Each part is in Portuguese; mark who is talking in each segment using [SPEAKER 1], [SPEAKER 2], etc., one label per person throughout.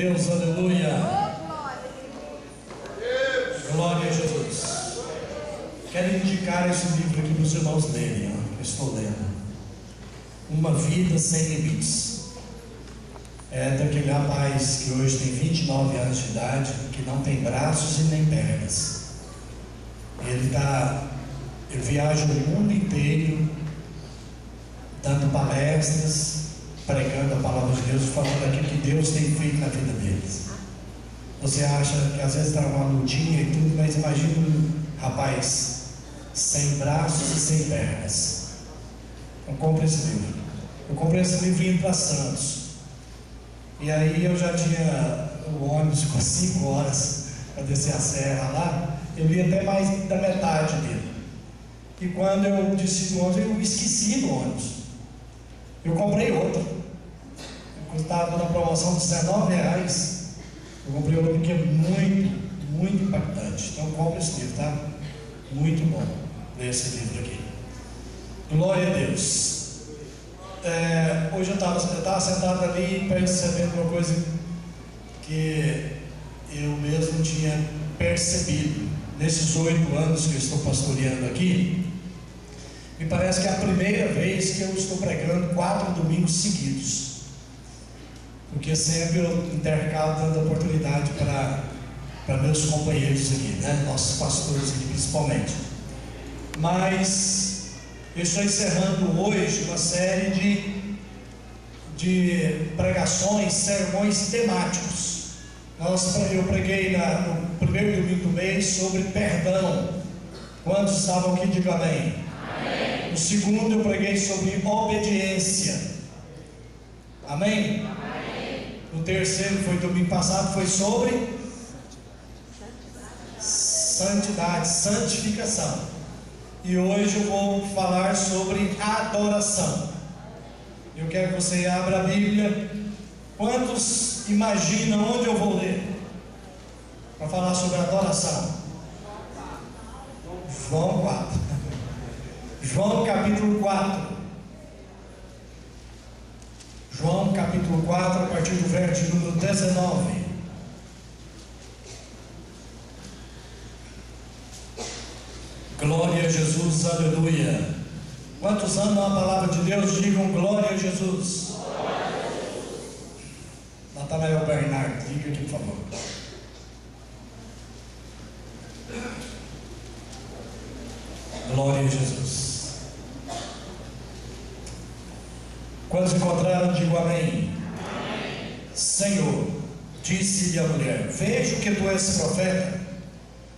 [SPEAKER 1] Deus, aleluia. Glória a Jesus. Quero indicar esse livro aqui para os irmãos lerem, que eu estou lendo. Uma Vida Sem Limites. É daquele rapaz que hoje tem 29 anos de idade, que não tem braços e nem pernas. Ele viaja o mundo inteiro, dando palestras, pregando a palavra de Deus, falando aquilo que Deus tem feito na vida deles. Você acha que às vezes está uma lutinha e tudo, mas imagina um rapaz sem braços e sem pernas. Eu comprei esse livro. Eu comprei esse livro indo para Santos. E aí eu já tinha o ônibus com 5 horas para descer a serra lá. Eu li até mais da metade dele. E quando eu desci do ônibus, eu esqueci do ônibus. Eu comprei outro. Estava na promoção de R$19. Eu comprei outro que é muito, muito impactante. Então compre esse livro, tá? Muito bom ler esse livro aqui. Glória a Deus. Hoje eu estava sentado ali percebendo uma coisa que eu mesmo tinha percebido nesses 8 anos que eu estou pastoreando aqui. Me parece que é a primeira vez que eu estou pregando 4 domingos seguidos, porque sempre eu intercalo dando oportunidade para meus companheiros aqui, né? Nossos pastores aqui principalmente. Mas eu estou encerrando hoje uma série de pregações, sermões temáticos. Eu preguei no primeiro domingo do mês sobre perdão. Quantos estavam aqui? Diga amém. Amém. No segundo eu preguei sobre obediência. Amém? Amém. No terceiro, foi domingo passado, foi sobre santidade, santificação. E hoje eu vou falar sobre adoração. Eu quero que você abra a Bíblia. Quantos imaginam onde eu vou ler para falar sobre adoração? João 4. João capítulo 4. João capítulo 4, a partir do verso número 19. Glória a Jesus, aleluia. Quantos amam a palavra de Deus, digam glória a Jesus. Glória a Jesus. Natanael Bernardo, diga aqui por favor. Glória a Jesus. Quantos encontraram, digo amém. Amém. Senhor, disse-lhe a mulher: vejo que tu és profeta.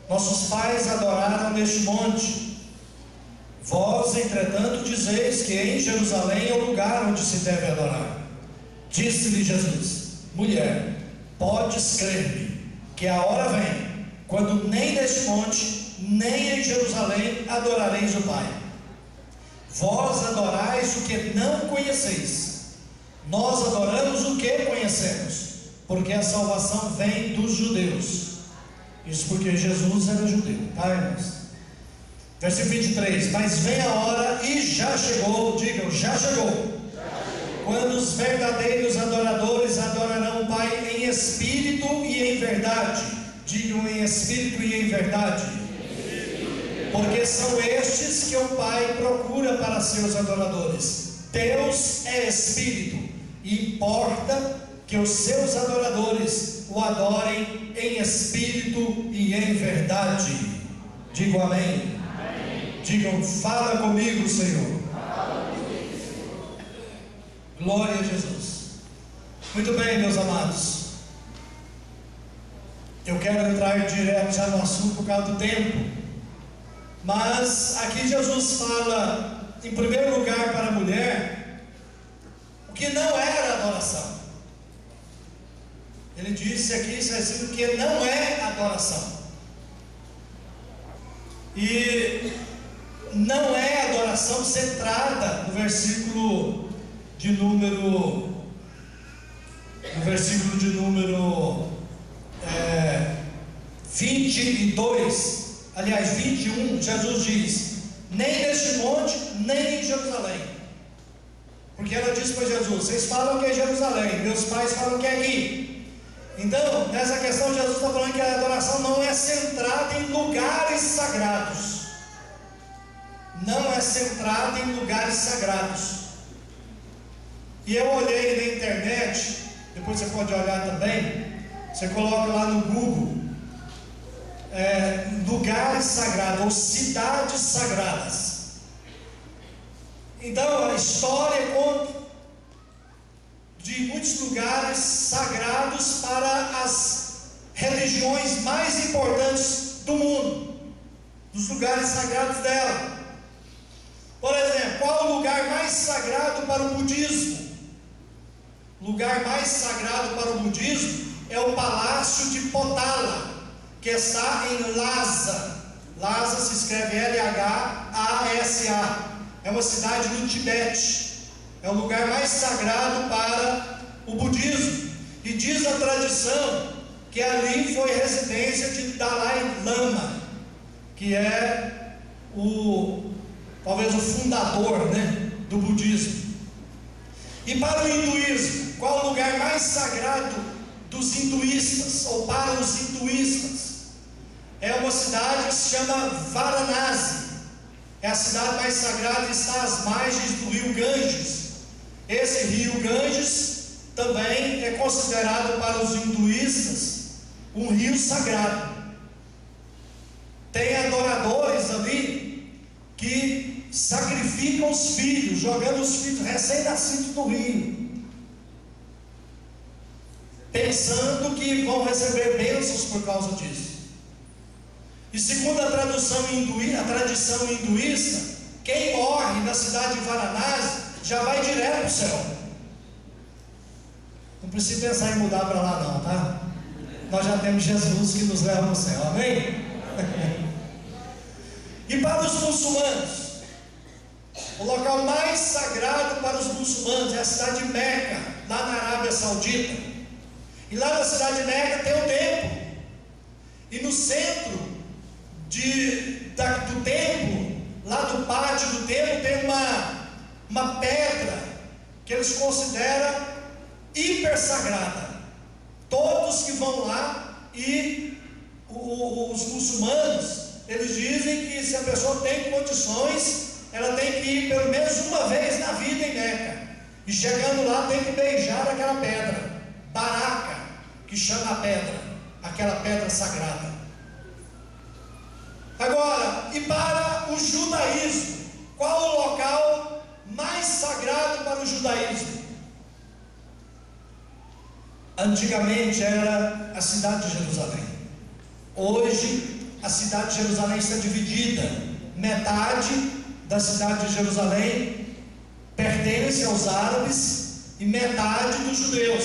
[SPEAKER 1] Nossos pais adoraram neste monte. Vós, entretanto, dizeis que em Jerusalém é o lugar onde se deve adorar. Disse-lhe Jesus: mulher, podes crer-me, que a hora vem, quando nem neste monte, nem em Jerusalém adorareis o Pai. Vós adorais o que não conheceis. Nós adoramos o que conhecemos, porque a salvação vem dos judeus. Isso porque Jesus era judeu, tá, irmãos? Versículo 23. Mas vem a hora e já chegou, digam, já chegou, quando os verdadeiros adoradores adorarão o Pai em espírito e em verdade. Digam, em espírito e em verdade. Porque são estes que o Pai procura para seus adoradores. Deus é espírito, e importa que os seus adoradores o adorem em espírito e em verdade. Digo amém. Amém. Digam, fala comigo, Senhor. Fala comigo, Senhor. Glória a Jesus. Muito bem, meus amados. Eu quero entrar direto já no assunto por causa do tempo. Mas aqui Jesus fala, em primeiro lugar, para a mulher, o que não era adoração. Ele disse aqui, está escrito que não é adoração. E não é adoração centrada no versículo de número 22, aliás 21, Jesus diz: nem neste monte, nem em Jerusalém. Porque ela disse para Jesus: vocês falam que é Jerusalém, meus pais falam que é aqui. Então, nessa questão, Jesus está falando que a adoração não é centrada em lugares sagrados. Não é centrada em lugares sagrados. E eu olhei na internet, depois você pode olhar também, você coloca lá no Google, lugares sagrados, ou cidades sagradas. Então, a história conta de muitos lugares sagrados para as religiões mais importantes do mundo, dos lugares sagrados dela. Por exemplo, qual o lugar mais sagrado para o budismo? O lugar mais sagrado para o budismo é o Palácio de Potala, que está em Lhasa. Lhasa se escreve Lhasa. É uma cidade no Tibete. É o lugar mais sagrado para o budismo. E diz a tradição que ali foi residência de Dalai Lama, que é talvez o fundador, do budismo. E para o hinduísmo, qual o lugar mais sagrado dos hinduístas, ou para os hinduístas? É uma cidade que se chama Varanasi. É a cidade mais sagrada e está às margens do rio Ganges. Esse rio Ganges também é considerado para os hinduístas um rio sagrado. Tem adoradores ali que sacrificam os filhos, jogando os filhos recém-nascidos no rio, pensando que vão receber bênçãos por causa disso. E segundo a tradição hinduísta, quem morre na cidade de Varanasi já vai direto para o céu. Não precisa pensar em mudar para lá não, tá? Nós já temos Jesus que nos leva ao céu, amém? E para os muçulmanos, o local mais sagrado para os muçulmanos é a cidade de Meca, lá na Arábia Saudita. E lá na cidade de Meca tem o templo. E no centro do templo, lá do pátio do templo, tem uma pedra que eles consideram hiper sagrada. Todos que vão lá, e os muçulmanos, eles dizem que se a pessoa tem condições, ela tem que ir pelo menos uma vez na vida em Meca, e chegando lá tem que beijar aquela pedra, Baraka, que chama a pedra, aquela pedra sagrada. Agora, e para o judaísmo, qual o local mais sagrado para o judaísmo? Antigamente era a cidade de Jerusalém. Hoje a cidade de Jerusalém está dividida. Metade da cidade de Jerusalém pertence aos árabes e metade dos judeus.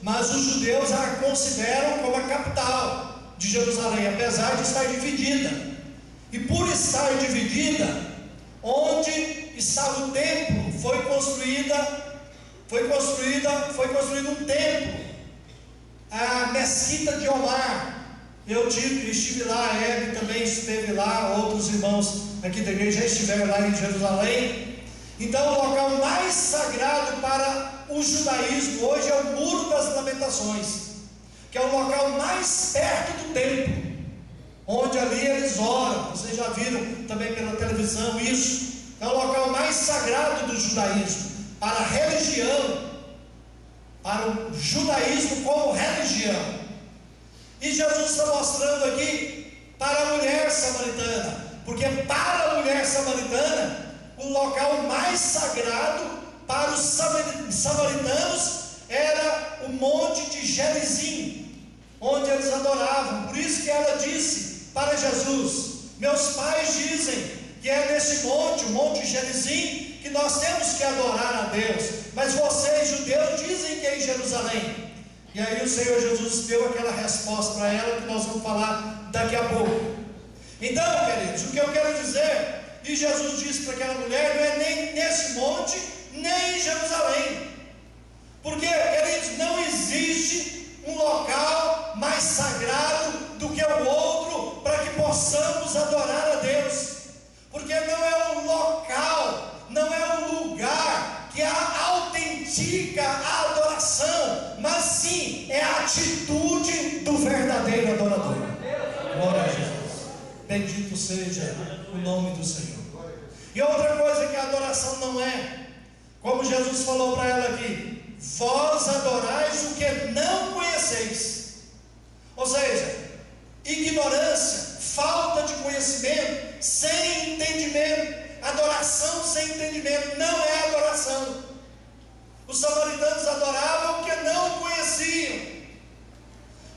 [SPEAKER 1] Mas os judeus a consideram como a capital de Jerusalém, apesar de estar dividida. E por estar dividida, onde estava o templo, foi construído um templo, a Mesquita de Omar. Eu estive lá, a Hebe também esteve lá, outros irmãos aqui da igreja já estiveram lá em Jerusalém. Então, o local mais sagrado para o judaísmo hoje é o Muro das Lamentações, que é o local mais perto do templo, onde ali eles oram. Vocês já viram também pela televisão isso. É o local mais sagrado do judaísmo, para a religião, para o judaísmo como religião. E Jesus está mostrando aqui para a mulher samaritana, porque para a mulher samaritana, o local mais sagrado para os samaritanos era o monte de Gerizim, onde eles adoravam. Por isso que ela disse para Jesus: meus pais dizem que é nesse monte, o monte Gerizim, que nós temos que adorar a Deus, mas vocês, judeus, dizem que é em Jerusalém. E aí o Senhor Jesus deu aquela resposta para ela, que nós vamos falar daqui a pouco. Então, queridos, o que eu quero dizer, e Jesus disse para aquela mulher, não é nem nesse monte, nem em Jerusalém, porque, queridos, não existe um local mais sagrado do que o outro para que possamos adorar a Deus, porque não é um local, não é um lugar que autentica a adoração, mas sim é a atitude do verdadeiro adorador. Glória a Jesus. Bendito seja o nome do Senhor. E outra coisa que a adoração não é, como Jesus falou para ela aqui: vós adorais o que não conheceis. Ou seja, ignorância, falta de conhecimento, sem entendimento. Adoração sem entendimento não é adoração. Os samaritanos adoravam o que não conheciam,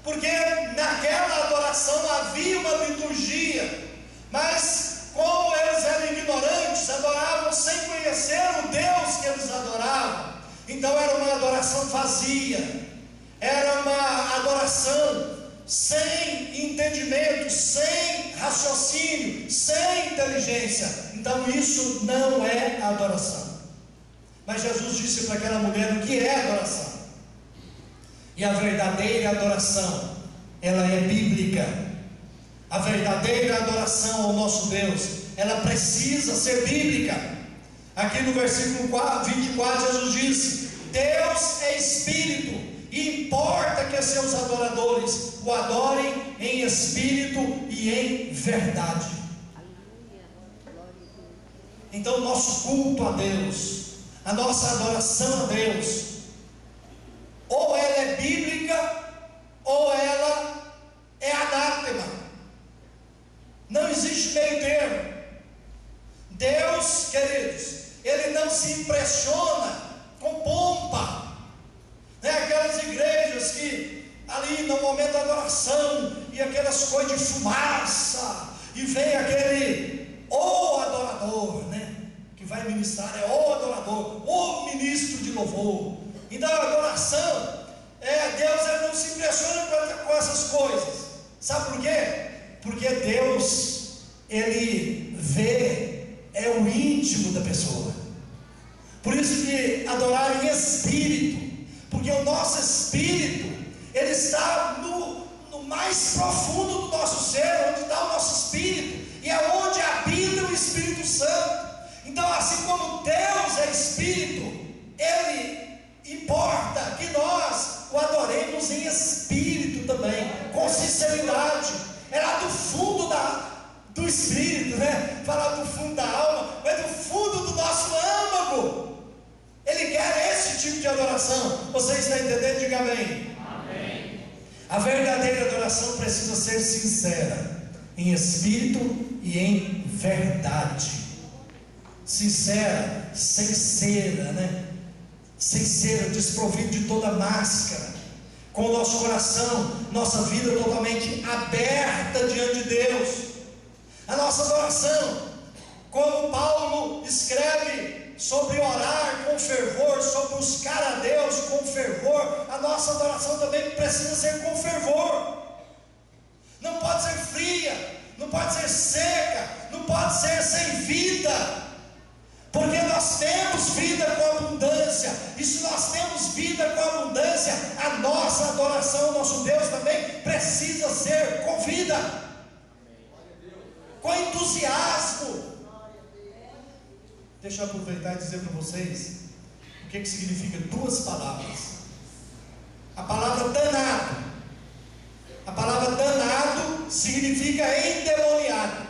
[SPEAKER 1] porque naquela adoração havia uma liturgia, mas como eles eram ignorantes, adoravam sem conhecer o Deus que eles adoravam. Então era uma adoração vazia, era uma adoração sem entendimento, sem raciocínio, sem inteligência. Então isso não é adoração. Mas Jesus disse para aquela mulher o que é adoração. E a verdadeira adoração, ela é bíblica. A verdadeira adoração ao nosso Deus, ela precisa ser bíblica. Aqui no versículo 24 Jesus disse: Deus é Espírito, e importa que seus adoradores o adorem em espírito e em verdade. Então o nosso culto a Deus, a nossa adoração a Deus, ou ela é bíblica, ou ela é anátema. Não existe meio termo. Deus, queridos, Ele não se impressiona com pompa. Aquelas igrejas que ali no momento da adoração, e aquelas coisas de fumaça, e vem aquele adorador, que vai ministrar, adorador, ministro de louvor. Então a adoração, Deus ele não se impressiona com essas coisas. Sabe por quê? Porque Deus, Ele vê, o íntimo da pessoa. Por isso que adorar em espírito, porque o nosso espírito, ele está no mais profundo do nosso ser, onde está o nosso espírito, e é onde habita o Espírito Santo. Então, assim como Deus é espírito, Ele importa que nós o adoremos em espírito também, com sinceridade. É lá do fundo do espírito, falar do fundo da alma, mas do fundo do nosso âmago. Ele quer esse tipo de adoração. Você está entendendo? Diga amém. Amém. A verdadeira adoração precisa ser sincera, em espírito e em verdade. Sincera, sem cera, sem cera, desprovido de toda máscara, com o nosso coração, nossa vida totalmente aberta diante de Deus. A nossa adoração, como Paulo escreve sobre orar com fervor, sobre buscar a Deus com fervor, a nossa adoração também precisa ser com fervor. Não pode ser fria, não pode ser seca, não pode ser sem vida, porque nós temos vida com abundância. E se nós temos vida com abundância, a nossa adoração ao nosso Deus também precisa ser com vida, com entusiasmo. Deixa eu aproveitar e dizer para vocês o que significa duas palavras. A palavra danado. A palavra danado significa endemoniado.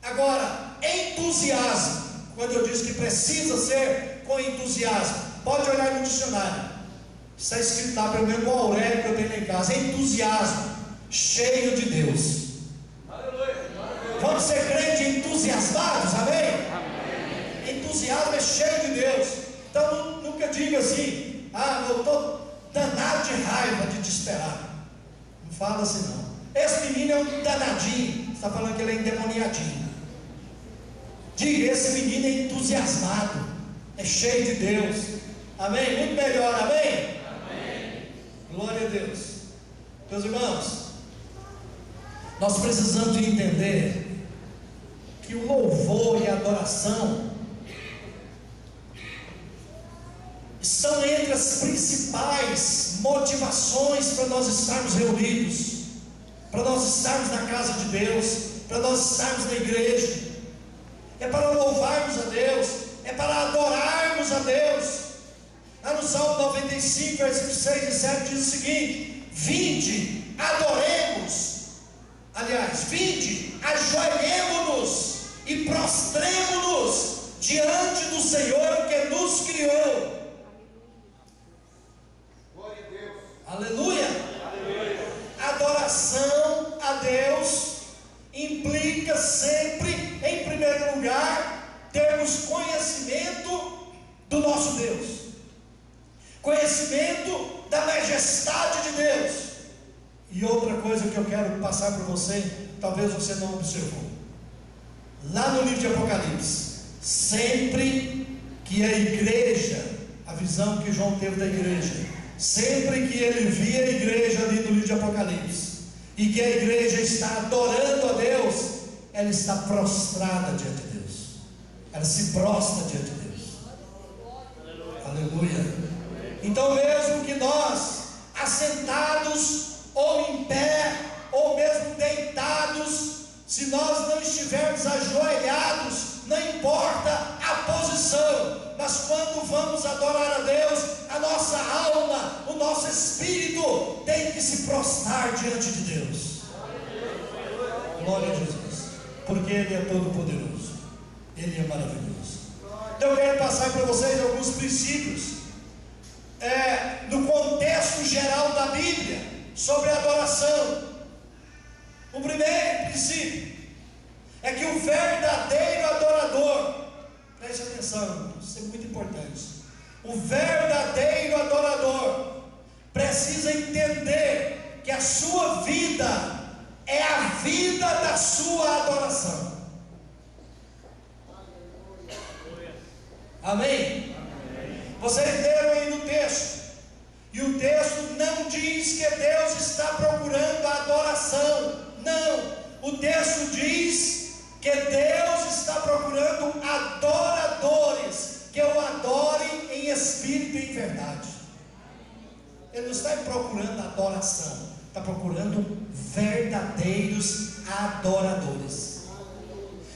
[SPEAKER 1] Agora, entusiasmo, quando eu disse que precisa ser com entusiasmo, pode olhar no dicionário. Está escrito lá, pelo menos no Aurélio que eu tenho lá em casa: entusiasmo, cheio de Deus. Vamos ser crentes entusiasmados, amém? Amém? Entusiasmo é cheio de Deus. Então nunca diga assim: eu estou danado de raiva de te esperar. Não fala assim não. Esse menino é um danadinho. Você está falando que ele é endemoniadinho. Diga: esse menino é entusiasmado, é cheio de Deus. Amém? Muito melhor, amém? Amém. Glória a Deus. Meus irmãos, nós precisamos de entender que o louvor e a adoração estão entre as principais motivações para nós estarmos reunidos, para nós estarmos na casa de Deus, para nós estarmos na igreja. É para louvarmos a Deus, é para adorarmos a Deus. Lá no Salmo 95, versículos 6 e 7 diz o seguinte: vinde, adoremos, aliás, vinde, ajoelhemo-nos e prostremo-nos diante do Senhor que nos criou.
[SPEAKER 2] Glória a Deus.
[SPEAKER 1] Aleluia.
[SPEAKER 2] Aleluia.
[SPEAKER 1] Adoração a Deus implica sempre, em primeiro lugar, termos conhecimento do nosso Deus, conhecimento da majestade de Deus. E outra coisa que eu quero passar para você, talvez você não observou, lá no livro de Apocalipse, sempre que a igreja, a visão que João teve da igreja, sempre que ele via a igreja ali no livro de Apocalipse, e que a igreja está adorando a Deus, ela está prostrada diante de Deus, ela se prostra diante de Deus. Aleluia. Então, mesmo que nós, assentados ou em pé, ou mesmo deitados, se nós não estivermos ajoelhados, não importa a posição, mas quando vamos adorar a Deus, a nossa alma, o nosso espírito tem que se prostrar diante de Deus. Glória a Jesus, porque Ele é todo poderoso, Ele é maravilhoso. Então eu quero passar para vocês alguns princípios no contexto geral da Bíblia sobre a adoração. O primeiro princípio é que o verdadeiro adorador, preste atenção, isso é muito importante, o verdadeiro adorador precisa entender que a sua vida é a vida da sua adoração. Amém? Vocês leram aí no texto, e o texto não diz que Deus está procurando a adoração, não, o texto diz que Deus está procurando adoradores, que o adorem em espírito e em verdade. Ele não está procurando adoração, está procurando verdadeiros adoradores.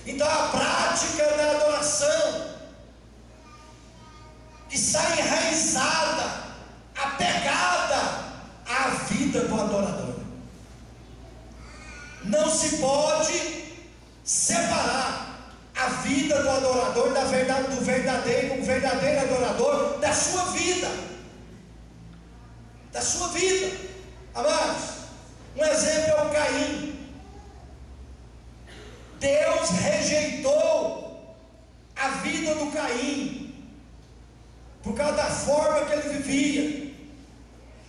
[SPEAKER 1] Então a prática da adoração está enraizada, apegada à vida do adorador. Não se pode separar a vida do adorador do verdadeiro adorador da sua vida. Da sua vida. Amados, um exemplo é o Caim. Deus rejeitou a vida do Caim por causa da forma que ele vivia.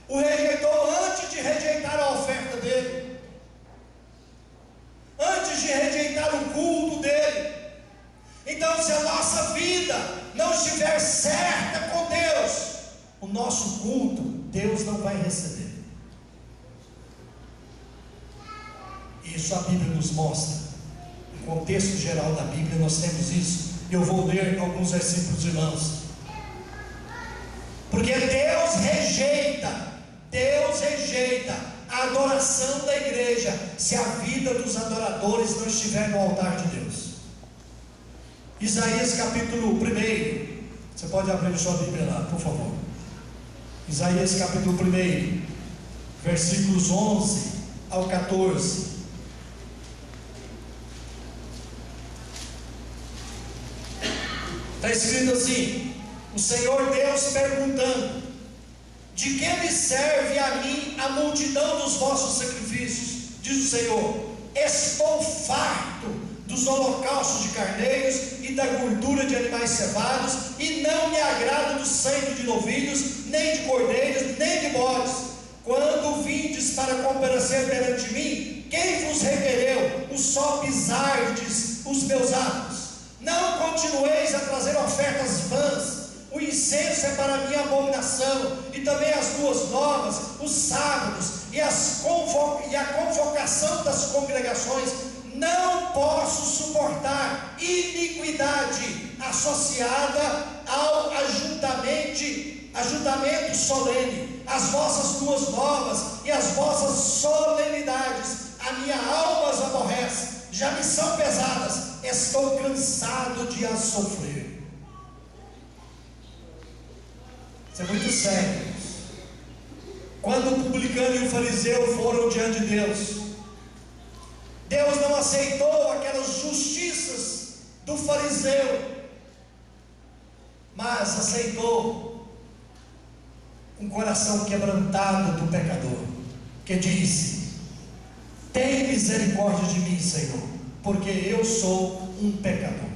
[SPEAKER 1] O rejeitou antes de rejeitar a oferta dele, antes de rejeitar o culto dele. Então, se a nossa vida não estiver certa com Deus, o nosso culto Deus não vai receber. Isso a Bíblia nos mostra. No contexto geral da Bíblia nós temos isso. Eu vou ler alguns versículos, irmãos. Porque Deus rejeita a adoração da igreja se a vida dos adoradores não estiver no altar de Deus. Isaías capítulo 1, você pode abrir sua Bíblia lá, por favor. Isaías capítulo 1, versículos 11 ao 14. Está escrito assim: o Senhor Deus perguntando: de que me serve a mim a multidão dos vossos sacrifícios? Diz o Senhor: estou farto dos holocaustos de carneiros e da gordura de animais cevados, e não me agrada do sangue de novilhos, nem de cordeiros, nem de bodes. Quando vindes para comparecer perante mim, quem vos requereu? O só pisardes os meus atos. Não continueis a trazer ofertas vãs. O incenso é para mim abominação, e também as boas novas, os sábados e a convocação das congregações. Não posso suportar iniquidade associada ao ajuntamento solene, as vossas boas novas e as vossas solenidades. A minha alma as aborrece, já me são pesadas, estou cansado de as sofrer. Isso é muito sério. Quando o publicano e o fariseu foram diante de Deus, Deus não aceitou aquelas justiças do fariseu, mas aceitou um coração quebrantado do pecador, que disse: tem misericórdia de mim, Senhor, porque eu sou um pecador.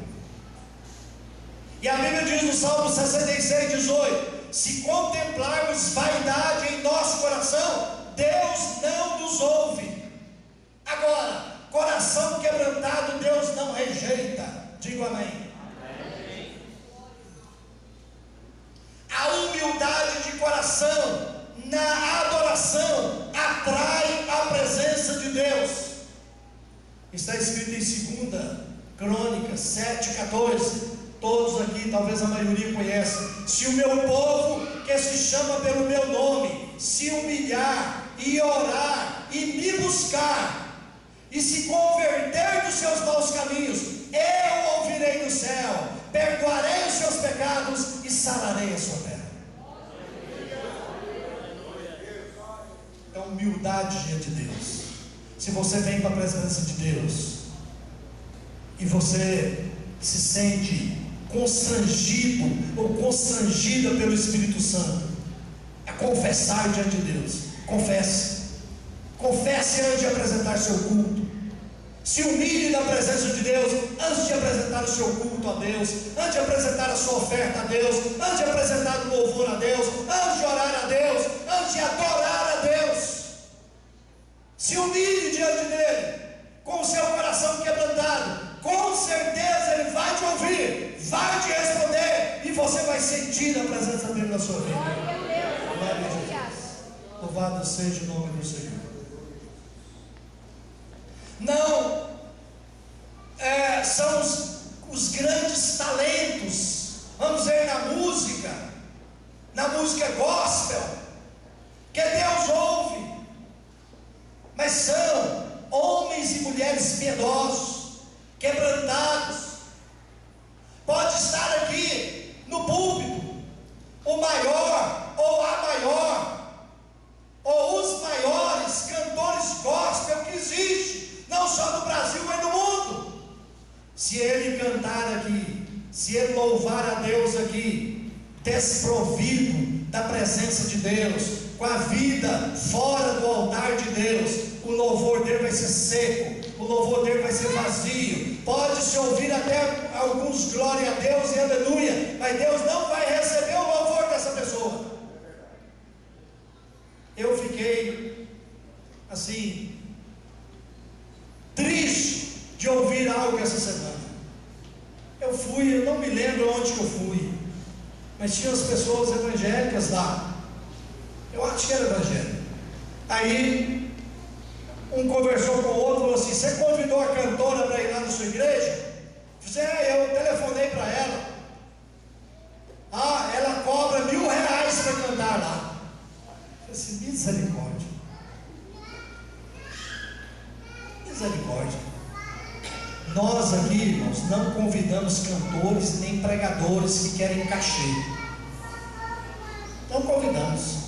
[SPEAKER 1] E a Bíblia diz no Salmo 66:18: se contemplarmos vaidade em nosso coração, Deus não nos ouve. Agora, coração quebrantado Deus não rejeita. Digo amém. Amém. A humildade de coração na adoração atrai a presença de Deus. Está escrito em 2 Crônicas 7:14. Todos aqui, talvez a maioria conheça: se o meu povo, que se chama pelo meu nome, se humilhar e orar e me buscar e se converter dos seus maus caminhos, eu ouvirei do céu, perdoarei os seus pecados e sararei a sua terra. Então, humildade diante de Deus. Se você vem para a presença de Deus e você se sente constrangido ou constrangida pelo Espírito Santo a confessar diante de Deus, confesse antes de apresentar seu culto. Se humilhe na presença de Deus antes de apresentar o seu culto a Deus, antes de apresentar a sua oferta a Deus, antes de apresentar o louvor a Deus, antes de orar a Deus, antes de adorar a Deus. Se humilhe diante dele com o seu coração quebrantado. Com certeza Ele vai te ouvir, vai te responder, e você vai sentir a presença dele na sua vida. Glória a Deus. Louvado seja o nome do Senhor. Não são os grandes talentos, vamos ver, na música gospel, que Deus ouve, mas são homens e mulheres piedosos, quebrantados. Pode estar aqui no púlpito o maior ou a maior ou os maiores cantores gospel que existe, não só no Brasil, mas no mundo. Se ele cantar aqui, se ele louvar a Deus aqui, desprovido da presença de Deus, com a vida fora do altar de Deus, o louvor dele vai ser seco, o louvor dele vai ser vazio. Pode-se ouvir até alguns glória a Deus e aleluia, mas Deus não vai receber o louvor dessa pessoa. Eu fiquei assim, triste de ouvir algo essa semana. Eu não me lembro onde que eu fui, mas tinha as pessoas evangélicas lá. Eu acho que era evangélico. Aí um conversou com o outro, falou assim: você convidou a cantora para ir lá na sua igreja? Eu telefonei para ela. Ela cobra R$1.000 para cantar lá. Eu falei assim: misericórdia. Nós aqui, irmãos, não convidamos cantores nem pregadores que querem cachê. Não convidamos.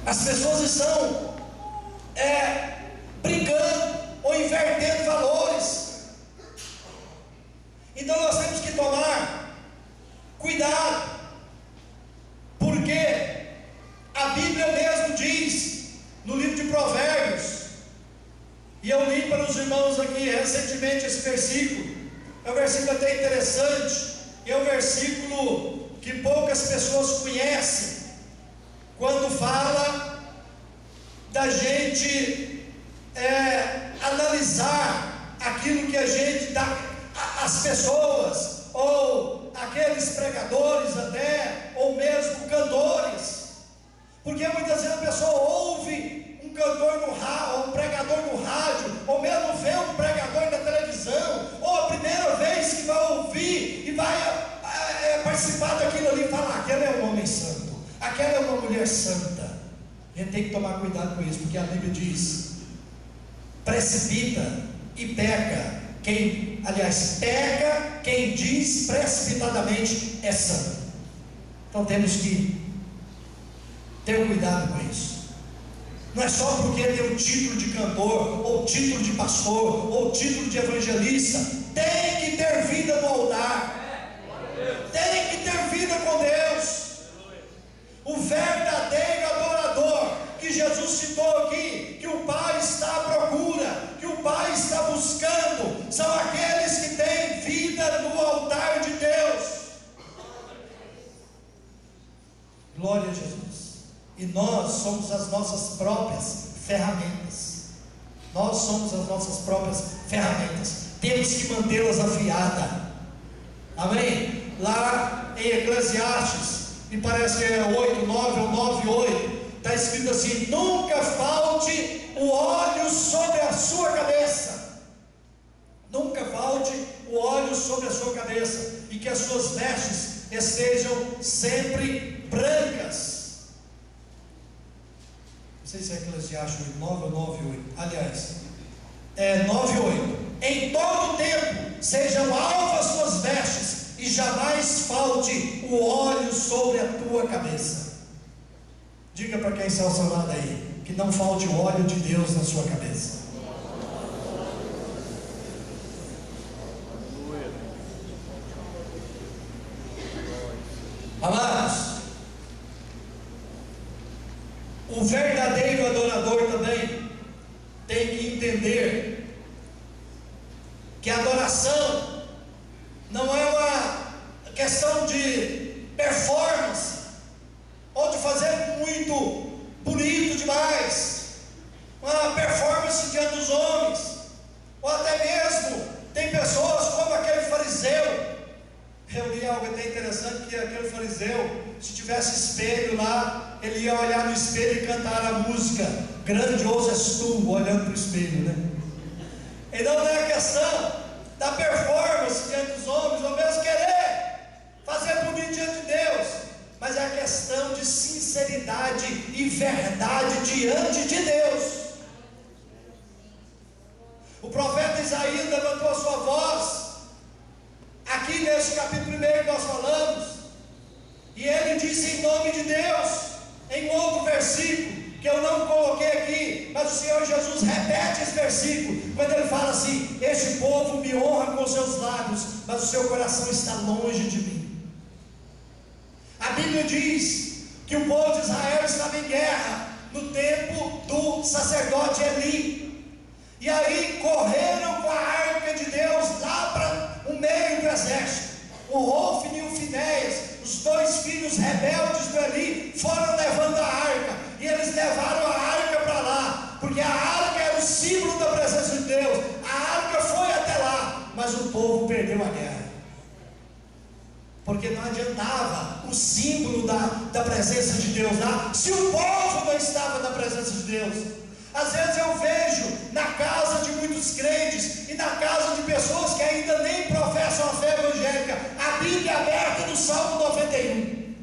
[SPEAKER 1] As pessoas estão brigando ou invertendo valores. Então nós temos que tomar cuidado, porque a Bíblia mesmo diz no livro de Provérbios, e eu li para os irmãos aqui recentemente esse versículo. É um versículo até interessante, é um versículo que poucas pessoas conhecem, quando fala da gente analisar aquilo que a gente dá, as pessoas, ou aqueles pregadores até, ou mesmo cantores, porque muitas vezes a pessoa ouve um cantor no rádio, um pregador no rádio, ou mesmo vê um pregador na televisão, ou a primeira vez que vai ouvir e vai participar daquilo ali, fala: aquele é um homem santo, aquela é uma mulher santa. A gente tem que tomar cuidado com isso, porque a Bíblia diz: precipita e peca quem Aliás, peca quem diz precipitadamente é santo. Então temos que ter cuidado com isso. Não é só porque tem o título de cantor, ou título de pastor, ou título de evangelista. Tem que ter vida no altar, tem que ter vida com Deus. O verdadeiro adorador que Jesus citou aqui, que o Pai está à procura, que o Pai está buscando, são aqueles que têm vida no altar de Deus. Glória a Jesus. E nós somos as nossas próprias ferramentas. Nós somos as nossas próprias ferramentas. Temos que mantê-las afiadas. Amém? Lá em Eclesiastes, me parece que é 8, 9 ou 9, 8, está escrito assim: nunca falte o óleo sobre a sua cabeça. Nunca falte o óleo sobre a sua cabeça, e que as suas vestes estejam sempre brancas. Não sei se é Eclesiastes 9 ou 9, 8. Aliás, é 9, 8. Em todo tempo sejam alvas suas vestes, e jamais falte o óleo sobre a tua cabeça. Diga para quem está ao seu lado aí, que não falte o óleo de Deus na sua cabeça. Amados, o verdadeiro adorador também tem que entender que a adoração não é uma questão de performance, ou de fazer muito bonito demais, uma performance diante dos homens, ou até mesmo tem pessoas como aquele fariseu. Eu li algo até interessante, que aquele fariseu, se tivesse espelho lá, ele ia olhar no espelho e cantar a música Grandioso és tu, olhando para o espelho, né? Então não é a questão da performance diante dos homens, ou mesmo querer fazer bonito diante de Deus, mas é a questão de sinceridade e verdade diante de Deus. O profeta Isaías levantou a sua voz aqui nesse capítulo 1 que nós falamos, e ele disse em nome de Deus, em outro versículo, que eu não coloquei aqui, mas o Senhor Jesus repete esse versículo, quando ele fala assim: este povo me honra com seus lábios, mas o seu coração está longe de mim. A Bíblia diz que o povo de Israel estava em guerra no tempo do sacerdote Eli, e aí correram com a arca de Deus lá para o meio do exército. O Hofni e o Finéias, os dois filhos rebeldes do Eli, foram levando a arca, e eles levaram a arca para lá, porque a arca era o símbolo da presença de Deus. A arca foi até lá, mas o povo perdeu a guerra, porque não adiantava o símbolo da presença de Deus lá, se o povo não estava na presença de Deus. Às vezes eu vejo na casa de muitos crentes e na casa de pessoas que ainda nem professam a fé evangélica, a Bíblia aberta no Salmo 91.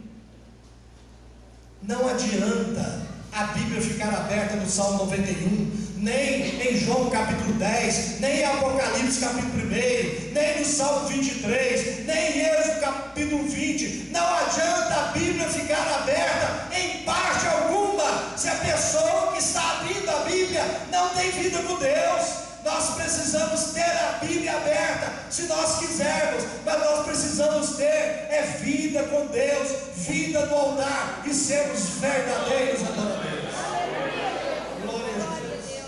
[SPEAKER 1] Não adianta a Bíblia ficar aberta no Salmo 91, nem em João capítulo 10, nem em Apocalipse capítulo 1, nem no Salmo 23, nem em Êxodo capítulo 20. Não adianta a Bíblia ficar aberta em parte alguma, se a pessoa que está abrindo a Bíblia não tem vida com Deus. Nós precisamos ter a Bíblia aberta, se nós quisermos, mas nós precisamos ter vida com Deus, vida no altar, e sermos verdadeiros adoradores. Glória a Jesus.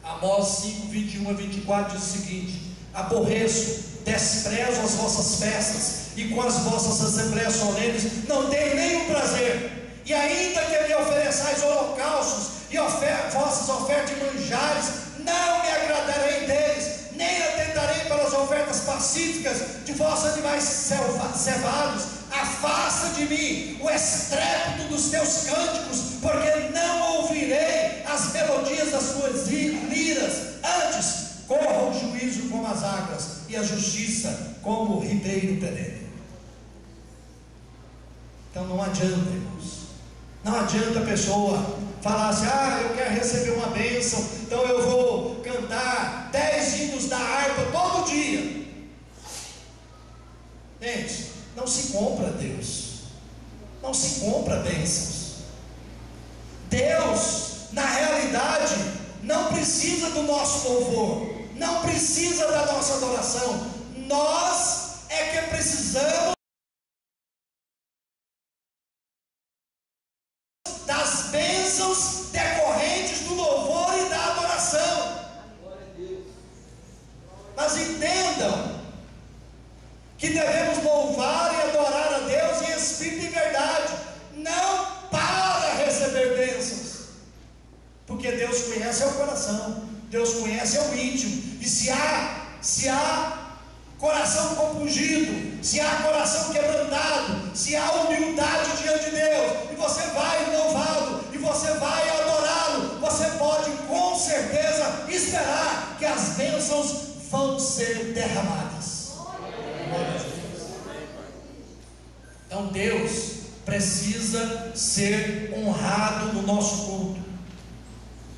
[SPEAKER 1] Amós 5, 21 a 24 diz o seguinte: aborreço, desprezo as vossas festas, e com as vossas assembleias solenes não tenho nenhum prazer. E ainda que me ofereçais holocaustos e vossas ofertas de manjares, não me agradarei deles, nem atentarei para as ofertas pacíficas de vossos animais cevados. Afasta de mim o estrépito dos teus cânticos, porque não ouvirei as melodias das tuas liras. Antes, corra o juízo como as águas, e a justiça como o ribeiro perene. Então não adianta, irmãos, não adianta a pessoa falasse: eu quero receber uma bênção, então eu vou cantar 10 hinos da harpa todo dia. Gente, não se compra Deus, não se compra bênçãos. Deus, na realidade, não precisa do nosso louvor, não precisa da nossa adoração. Nós é que precisamos das bênçãos decorrentes do louvor e da adoração. Mas entendam que devemos louvar e adorar a Deus em espírito e verdade, não para receber bênçãos, porque Deus conhece o coração, Deus conhece o íntimo. E se há coração compungido, se há coração quebrantado, se há humildade diante de Deus, e você vai louvá-lo, e você vai adorá-lo, você pode com certeza esperar que as bênçãos vão ser derramadas. Então Deus precisa ser honrado no nosso culto.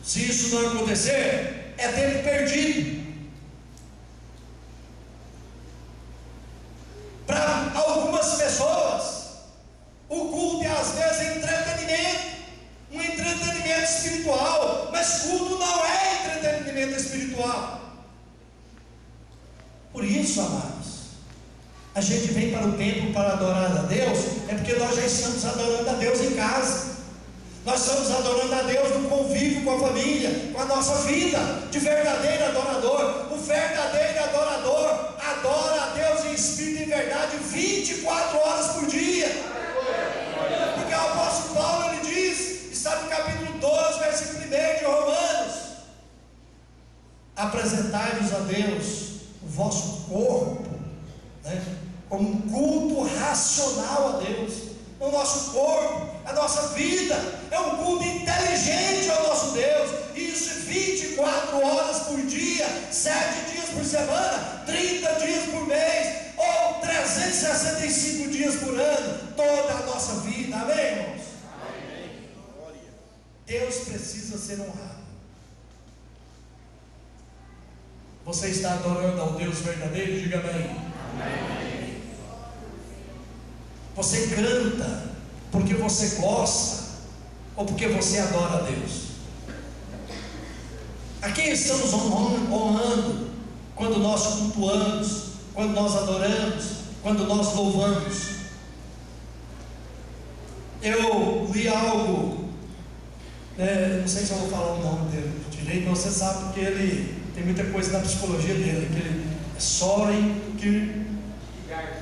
[SPEAKER 1] Se isso não acontecer, é tempo perdido. Para algumas pessoas, o culto é às vezes entretenimento, um entretenimento espiritual, mas culto não é entretenimento espiritual. Por isso, amados, a gente vem para o templo para adorar a Deus, é porque nós já estamos adorando a Deus em casa. Nós estamos adorando a Deus no convívio com a família, com a nossa vida de verdadeiro adorador. O verdadeiro adorador adora a Deus em espírito e verdade 24 horas por dia. Porque o apóstolo Paulo, ele diz, está no capítulo 12, versículo 1 de Romanos: apresentai-vos a Deus o vosso corpo, como um culto racional a Deus. O nosso corpo, a nossa vida é um culto inteligente ao nosso Deus. Isso 24 horas por dia, 7 dias por semana, 30 dias por mês, ou 365 dias por ano, toda a nossa vida. Amém, irmãos? Amém. Deus precisa ser honrado. Você está adorando ao Deus verdadeiro? Diga amém. Amém. Você canta porque você gosta ou porque você adora a Deus? A quem estamos honrando quando nós cultuamos, quando nós adoramos, quando nós louvamos? Eu li algo, não sei se eu vou falar o nome dele direito, mas você sabe porque ele tem muita coisa na psicologia dele, que ele é Soren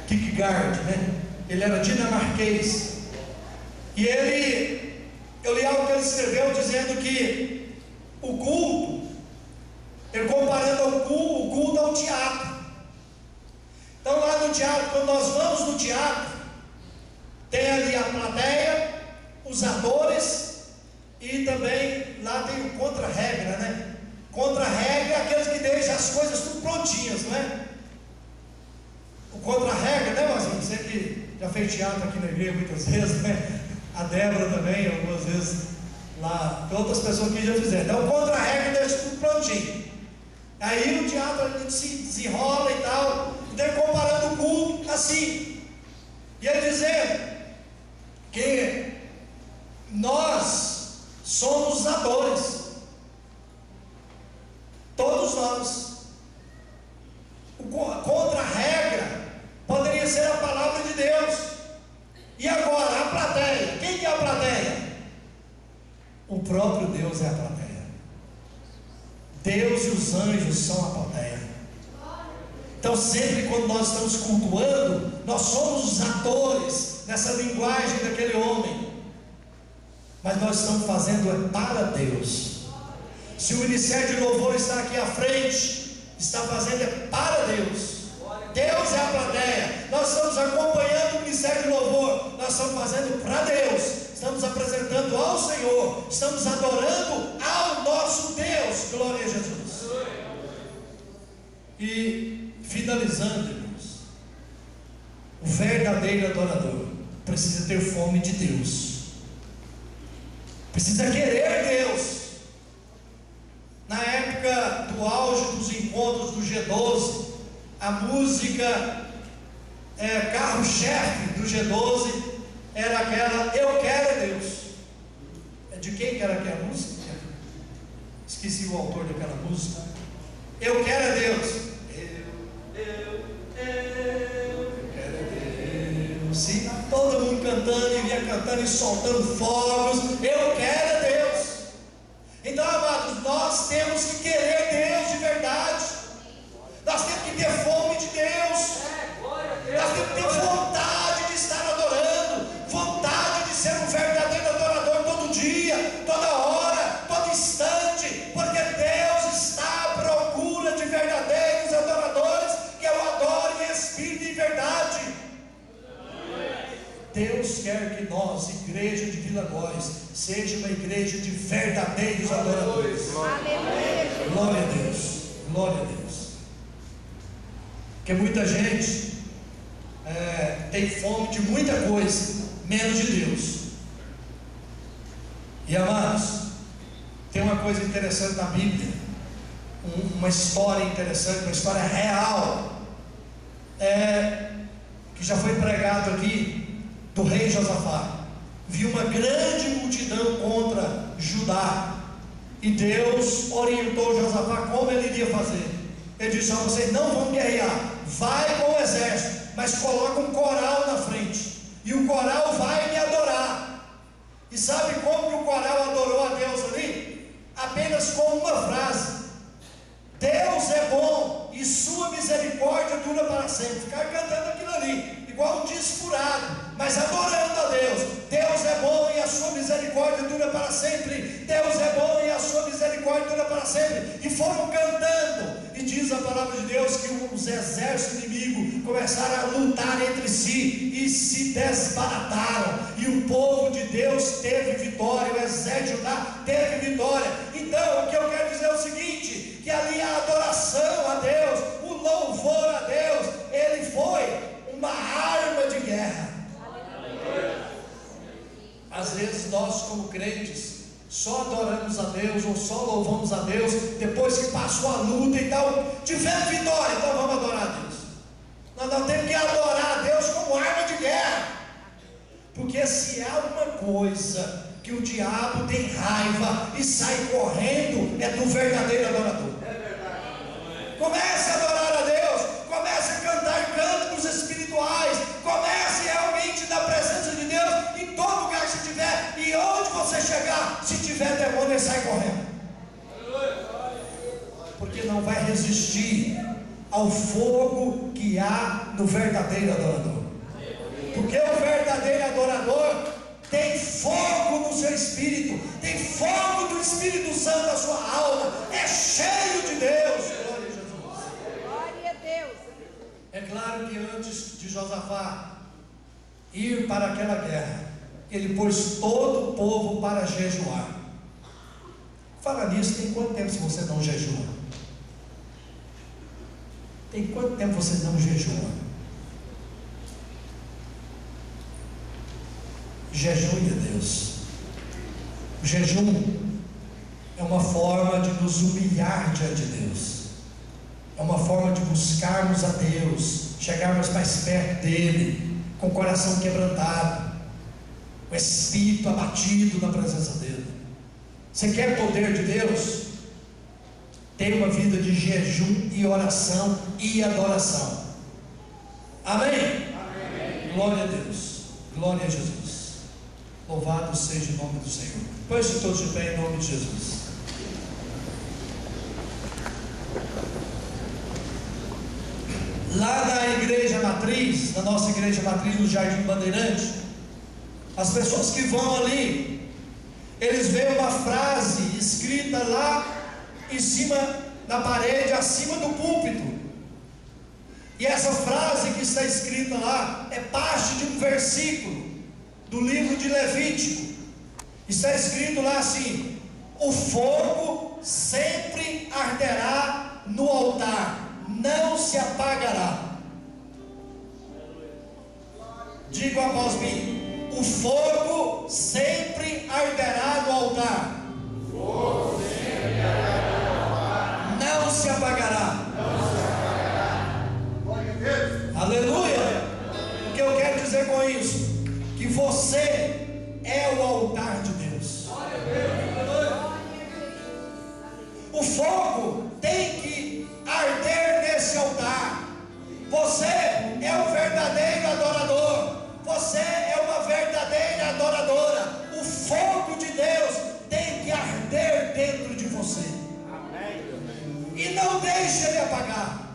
[SPEAKER 1] Kierkegaard, Ele era dinamarquês. E eu li algo que ele escreveu dizendo que o culto, ele comparando o culto ao teatro. Então lá no teatro, quando nós vamos no teatro, tem ali a plateia, os atores, e também lá tem o contra-regra, Contra-regra é aqueles que deixam as coisas tudo prontinhas, O contra-regra, Marcinho? Você que já fez teatro aqui na igreja muitas vezes, A Débora também, algumas vezes lá, tem outras pessoas que já fizeram. Então, o contra-regra deixa tudo prontinho. Aí no teatro a gente se desenrola e tal, então comparando o culto assim. E ele dizendo que nós somos atores, todos nós. Contra a regra poderia ser a palavra de Deus. E agora, a plateia, quem é a plateia? O próprio Deus é a plateia. Deus e os anjos são a plateia. Então sempre quando nós estamos cultuando, nós somos os atores nessa linguagem daquele homem, mas nós estamos fazendo para Deus. Se o ministério de louvor está aqui à frente, está fazendo para Deus. Deus é a plateia. Nós estamos acompanhando o ministério de louvor, nós estamos fazendo para Deus, estamos apresentando ao Senhor, estamos adorando ao nosso Deus. Glória a Jesus. E finalizando, irmãos, o verdadeiro adorador precisa ter fome de Deus, precisa querer Deus. Na época do auge dos encontros do G12, a música carro-chefe do G12 era aquela: eu quero é Deus. De quem que era aquela música? Esqueci o autor daquela música. Eu quero é Deus. Eu quero é Deus. Sim, todo mundo cantando, e vinha cantando e soltando fogos. Eu quero é Deus. Então, amados, nós temos que querer Deus de verdade. Nós temos que ter fome de Deus. Nós temos que ter vontade de estar adorando, vontade de ser um verdadeiro adorador todo dia, toda hora, todo instante, porque Deus está à procura de verdadeiros adoradores que o adorem em espírito e em verdade. Deus quer que nós, igreja de Vila Góes, seja uma igreja de verdadeiros adoradores. Glória a Deus, glória a Deus. Porque muita gente tem fome de muita coisa, menos de Deus. E amados, tem uma coisa interessante na Bíblia, uma história interessante, uma história real, que já foi pregado aqui, do rei Josafá. Viu uma grande multidão contra Judá, e Deus orientou Josafá como ele iria fazer. Ele disse: vocês não vão guerrear, vai com o exército, mas coloca um coral na frente, e o coral vai me adorar. E sabe como que o coral adorou a Deus ali? Apenas com uma frase: Deus é bom e sua misericórdia dura para sempre. Ficar cantando aquilo ali, igual um disco furado, mas adorando a Deus. Deus é bom e a sua misericórdia dura para sempre. Deus é bom e a sua misericórdia dura para sempre. E foram cantando. E diz a palavra de Deus que os exércitos inimigos começaram a lutar entre si e se desbarataram. E o povo de Deus teve vitória, o exército de Judá teve vitória. Então, o que eu quero dizer é o seguinte: que ali a adoração a Deus, o louvor a Deus, ele foi uma arma de guerra. Às vezes nós, como crentes, só adoramos a Deus ou só louvamos a Deus depois que passou a luta e tal. Tivemos vitória, então vamos adorar a Deus. Nós não temos que adorar a Deus como arma de guerra, porque se há uma coisa que o diabo tem raiva e sai correndo, é do verdadeiro adorador. Comece a adorar a Deus, comece a cantar cânticos espirituais, comece realmente na presença de Deus em todo lugar que você estiver, e onde você chegar, se tiver demônio, ele sai correndo, porque não vai resistir ao fogo que há no verdadeiro adorador. Porque o verdadeiro adorador tem fogo no seu espírito, tem fogo do Espírito Santo na sua alma, é cheio de Deus. Glória a Deus. É claro que antes de Josafá ir para aquela guerra, ele pôs todo o povo para jejuar. Fala nisso, tem quanto tempo se você não jejua? Tem quanto tempo você não jejua? Jejue a Deus. O jejum é uma forma de nos humilhar diante de Deus, é uma forma de buscarmos a Deus, chegarmos mais perto dele, com o coração quebrantado, com o espírito abatido na presença dele. Você quer poder de Deus? Tenha uma vida de jejum e oração e adoração. Amém? Amém. Glória a Deus, glória a Jesus. Louvado seja o nome do Senhor. Põe-se todos de pé em nome de Jesus. Lá na igreja matriz, na nossa igreja matriz no Jardim Bandeirante, as pessoas que vão ali, eles veem uma frase escrita lá em cima da parede, acima do púlpito. E essa frase que está escrita lá é parte de um versículo do livro de Levítico. Está escrito lá assim: o fogo sempre arderá no altar, não se apagará. Diga após mim: O fogo sempre arderá no altar. Não se apagará. Aleluia. O que eu quero dizer com isso? Que você é o altar de Deus. O fogo tem que arder nesse altar. Você é o verdadeiro adorador. Você é uma verdadeira adoradora. O fogo de Deus tem que arder dentro de você. E não deixe ele apagar.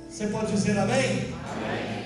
[SPEAKER 1] Você pode dizer amém? Amém.